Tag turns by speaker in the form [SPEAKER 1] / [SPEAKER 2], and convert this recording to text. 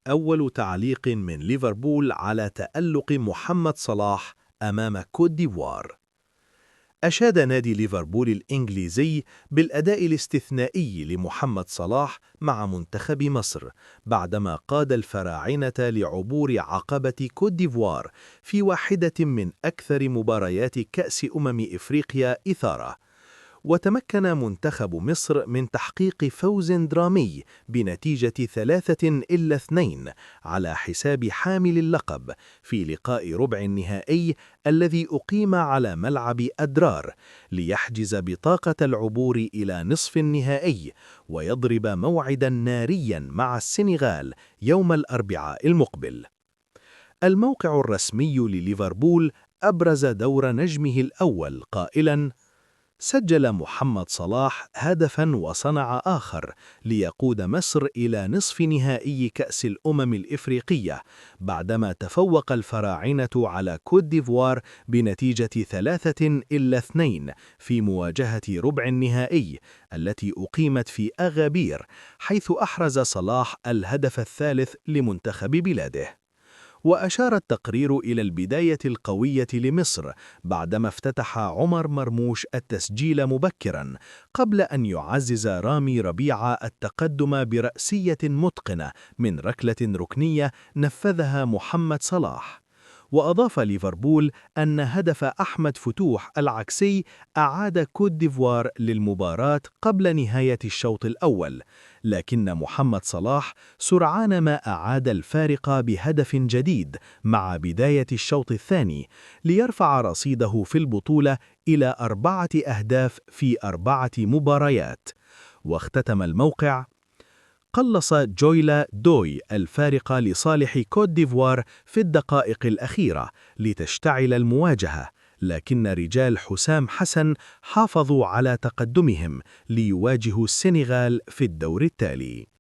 [SPEAKER 1] أول تعليق من ليفربول على تألق محمد صلاح أمام كوت ديفوار. أشاد نادي ليفربول الإنجليزي بالأداء الاستثنائي لمحمد صلاح مع منتخب مصر بعدما قاد الفراعنة لعبور عقبة كوت ديفوار في واحدة من أكثر مباريات كأس إفريقيا إثارة. وتمكن منتخب مصر من تحقيق فوز درامي بنتيجة 3-2 على حساب حامل اللقب في لقاء ربع النهائي الذي أقيم على ملعب أدرار ليحجز بطاقة العبور إلى نصف النهائي ويضرب موعدا ناريا مع السنغال يوم الأربعاء المقبل. الموقع الرسمي لليفربول أبرز دور نجمه الأول قائلاً: سجل محمد صلاح هدفاً وصنع آخر ليقود مصر إلى نصف نهائي كأس الإفريقية بعدما تفوق الفراعنة على كوت ديفوار بنتيجة 3-2 في مواجهة ربع النهائي التي أقيمت في أغابير، حيث أحرز صلاح الهدف الثالث لمنتخب بلاده. وأشار التقرير إلى البداية القوية لمصر بعدما افتتح عمر مرموش التسجيل مبكراً قبل أن يعزز رامي ربيعة التقدم برأسية متقنة من ركلة ركنية نفذها محمد صلاح. وأضاف ليفربول أن هدف أحمد فتوح العكسي أعاد كوت ديفوار للمباراة قبل نهاية الشوط الأول، لكن محمد صلاح سرعان ما أعاد الفارق بهدف جديد مع بداية الشوط الثاني ليرفع رصيده في البطولة إلى 4 أهداف في 4 مباريات. واختتم الموقع: قلص جويلا دوي الفارق لصالح كوت ديفوار في الدقائق الأخيرة لتشتعل المواجهة، لكن رجال حسام حسن حافظوا على تقدمهم ليواجهوا السنغال في الدور التالي.